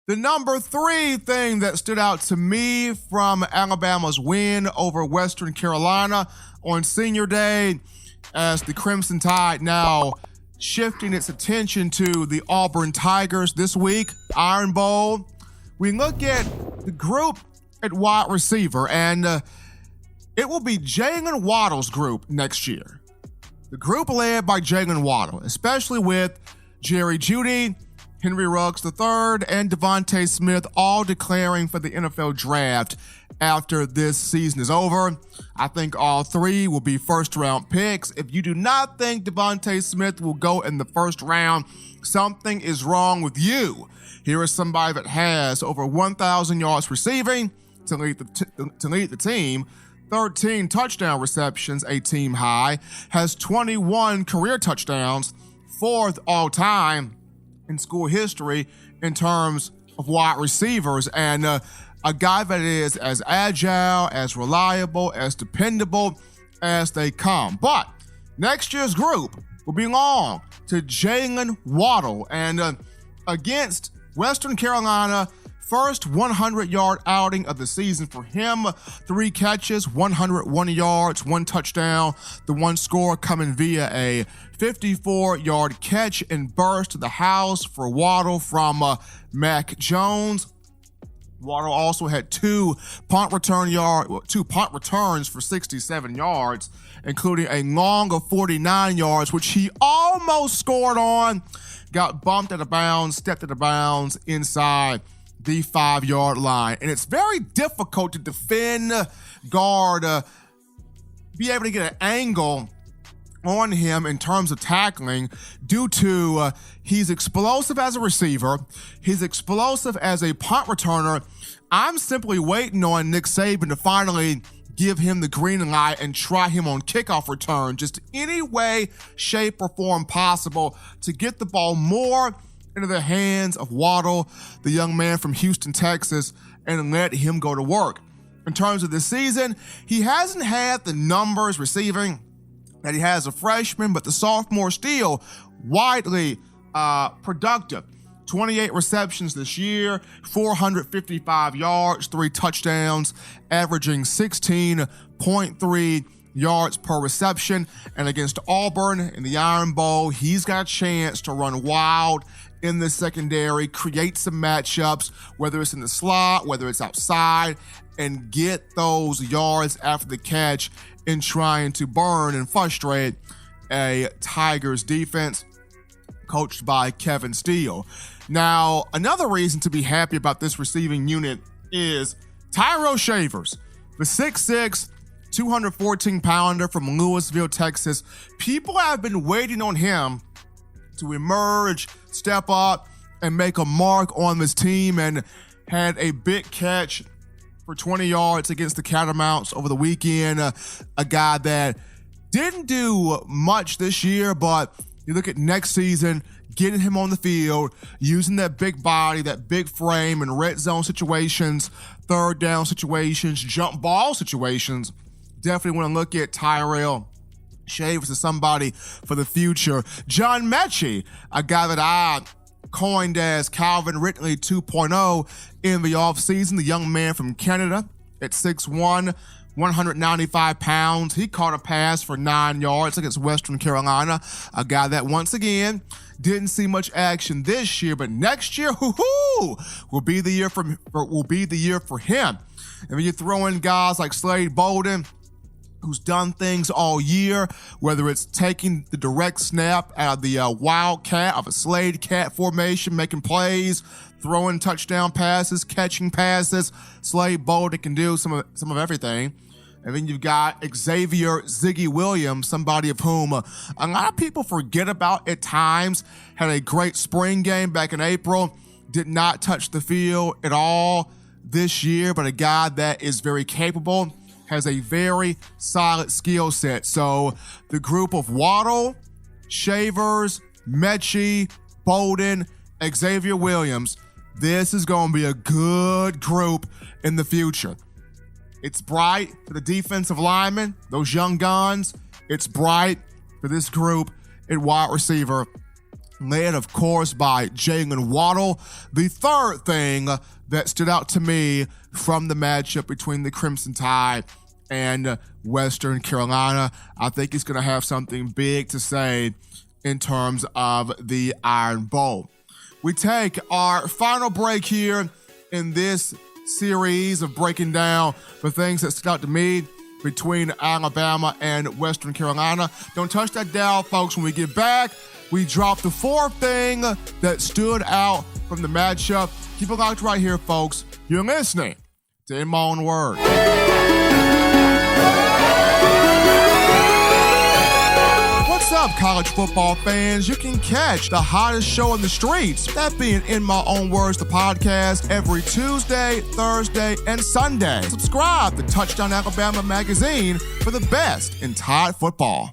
The number 3 thing that stood out to me from Alabama's win over Western Carolina on Senior Day, as the Crimson Tide now shifting its attention to the Auburn Tigers this week, Iron Bowl. We look at the group at wide receiver, and it will be Jaylen Waddle's group next year. The group led by Jaylen Waddle, especially with Jerry Jeudy, Henry Ruggs III, and Devonta Smith all declaring for the NFL draft after this season is over. I think all 3 will be first-round picks. If you do not think Devonta Smith will go in the first round, something is wrong with you. Here is somebody that has over 1,000 yards receiving to lead the team, 13 touchdown receptions, a team high, has 21 career touchdowns, 4th all-time in school history in terms of wide receivers, and a guy that is as agile, as reliable, as dependable as they come. But next year's group will belong to Jaylen Waddle, and against Western Carolina, first 100-yard outing of the season for him. 3 catches, 101 yards, 1 touchdown. The one score coming via a 54-yard catch and burst to the house for Waddle from Mac Jones. Waddle also had 2 punt returns for 67 yards, including a long of 49 yards, which he almost scored on. Got bumped out of bounds, stepped out of bounds inside the 5-yard line. And it's very difficult to defend, guard, be able to get an angle on him in terms of tackling due to he's explosive as a receiver. He's explosive as a punt returner. I'm simply waiting on Nick Saban to finally give him the green light and try him on kickoff return, just any way, shape, or form possible to get the ball more into the hands of Waddle, the young man from Houston, Texas, and let him go to work. In terms of this season, he hasn't had the numbers receiving that he has a freshman, but the sophomore still widely productive. 28 receptions this year, 455 yards, 3 touchdowns, averaging 16.3 yards per reception. And against Auburn in the Iron Bowl, he's got a chance to run wild in the secondary, create some matchups, whether it's in the slot, whether it's outside, and get those yards after the catch in trying to burn and frustrate a Tigers defense coached by Kevin Steele. Now, another reason to be happy about this receiving unit is Tyrell Shavers, the 6'6", 214-pounder from Louisville, Texas. People have been waiting on him to emerge, step up, and make a mark on this team, and had a big catch for 20 yards against the Catamounts over the weekend. A guy that didn't do much this year, but you look at next season, getting him on the field, using that big body, that big frame in red zone situations, third down situations, jump ball situations. Definitely want to look at Tyrell Shavers as somebody for the future. John Metchie, a guy that I coined as Calvin Ridley 2.0 in the offseason, the young man from Canada at 6'1", 195 pounds. He caught a pass for 9 yards against Western Carolina, a guy that once again didn't see much action this year, but next year, will be the year for him. And when you throw in guys like Slade Bolden, who's done things all year, whether it's taking the direct snap out of the wildcat of a Slade cat formation, making plays, throwing touchdown passes, catching passes. Slade Bolden can do some of everything. And then you've got Xavier Ziggy Williams, somebody of whom a lot of people forget about at times. Had a great spring game back in April. Did not touch the field at all this year, but a guy that is very capable, has a very solid skill set. So the group of Waddle, Shavers, Metchie, Bolden, Xavier Williams, this is going to be a good group in the future. It's bright for the defensive linemen, those young guns. It's bright for this group at wide receiver led, of course, by Jaylen Waddle. The third thing that stood out to me from the matchup between the Crimson Tide and Western Carolina, I think he's going to have something big to say in terms of the Iron Bowl. We take our final break here in this series of breaking down the things that stood out to me between Alabama and Western Carolina. Don't touch that dial, folks. When we get back, we drop the fourth thing that stood out from the matchup. Keep it locked right here, folks. You're listening to In My Own Word. What's up, college football fans? You can catch the hottest show in the streets, that being In My Own Words, the podcast, every Tuesday, Thursday, and Sunday. Subscribe to Touchdown Alabama magazine for the best in Tide football.